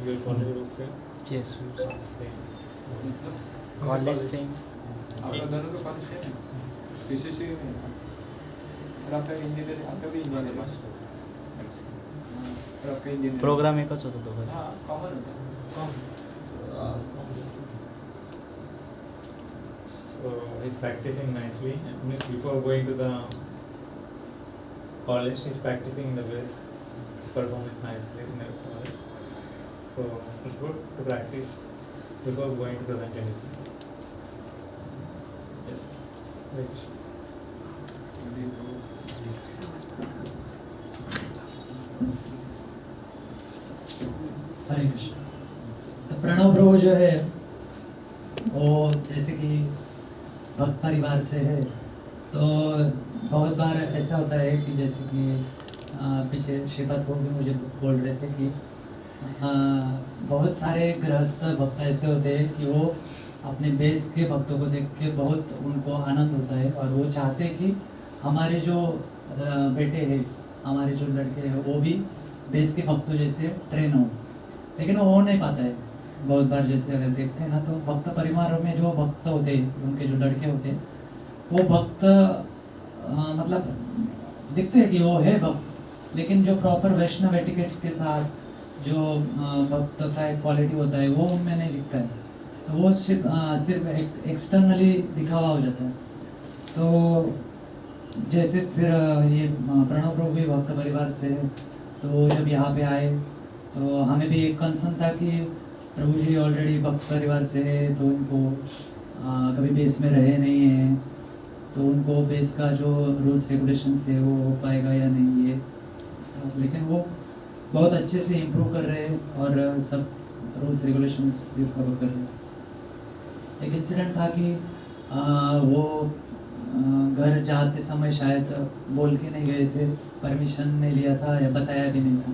your college also Yes. same. College same. आप दोनों का कौन से है सीसीसी में और आपका इंजीनियर आपका भी इंजीनियर है और आपका इंजीनियर प्रोग्राम एकच होता दोघांचा. हाँ कॉमन होता है common So he's practicing nicely. Means before going to the college, he's practicing in the bass. He's performing nicely in the college. So it's good to practice before going to present anything. Yes. Which हरे कृष्ण. तो प्रणव प्रभु जो है वो जैसे कि भक्त परिवार से है तो बहुत बार ऐसा होता है कि जैसे कि पीछे श्रीपाद प्रभु भी मुझे बोल रहे थे कि बहुत सारे गृहस्थ भक्त ऐसे होते हैं कि वो अपने बेस के भक्तों को देख के बहुत उनको आनंद होता है और वो चाहते हैं कि हमारे जो बेटे हैं हमारे जो लड़के हैं वो भी बेस के भक्तों जैसे ट्रेन हो, लेकिन वो हो नहीं पाता है. बहुत बार जैसे अगर देखते हैं ना तो भक्त परिवारों में जो भक्त होते हैं उनके जो लड़के होते हैं वो भक्त मतलब दिखते हैं कि वो है भक्त, लेकिन जो प्रॉपर वैष्णव एटिकेट के साथ जो भक्त का एक क्वालिटी होता है वो उनमें नहीं दिखता है. तो वो सिर्फ एक्सटर्नली दिखावा हो जाता है. तो जैसे फिर ये प्रणव प्रभु भी भक्त परिवार से है तो जब यहाँ पे आए तो हमें भी एक कंसर्न था कि प्रभु जी ऑलरेडी भक्त परिवार से है तो उनको कभी बेस में रहे नहीं हैं तो उनको बेस का जो रूल्स रेगुलेशन है वो हो पाएगा या नहीं ये, लेकिन वो बहुत अच्छे से इम्प्रूव कर रहे हैं और सब रूल्स रेगुलेशंस भी फॉलो कर रहे हैं. एक इंसिडेंट था कि वो घर जाते समय शायद बोल के नहीं गए थे, परमिशन नहीं लिया था या बताया भी नहीं था.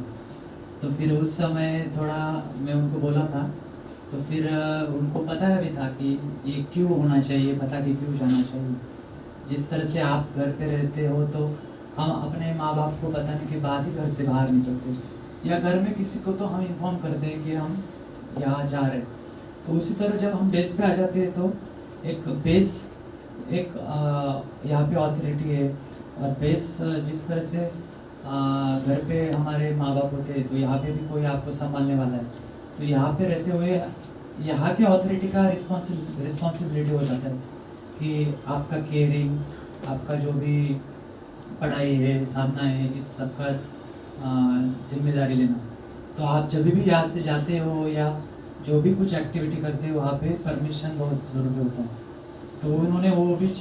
तो फिर उस समय थोड़ा मैं उनको बोला था तो फिर उनको पता भी था कि ये क्यों होना चाहिए, पता कि क्यों जाना चाहिए. जिस तरह से आप घर पे रहते हो तो हम अपने माँ बाप को बताने के बाद ही घर से बाहर निकलते या घर में किसी को तो हम इन्फॉर्म करते हैं कि हम यहाँ जा रहे हैं. तो उसी तरह जब हम बेस पे आ जाते हैं तो एक बेस एक यहाँ पे ऑथोरिटी है और बेस जिस तरह से घर पे हमारे माँ बाप होते हैं तो यहाँ पे भी कोई आपको संभालने वाला है. तो यहाँ पे रहते हुए यहाँ के ऑथोरिटी का रिस्पॉन्सिबिलिटी हो जाता है कि आपका केयरिंग, आपका जो भी पढ़ाई है, साधना है, इस सबका जिम्मेदारी लेना. तो आप जब भी यहाँ से जाते हो या जो भी कुछ एक्टिविटी करते हो वहाँ पे परमिशन बहुत ज़रूरी होता है. तो उन्होंने वो भी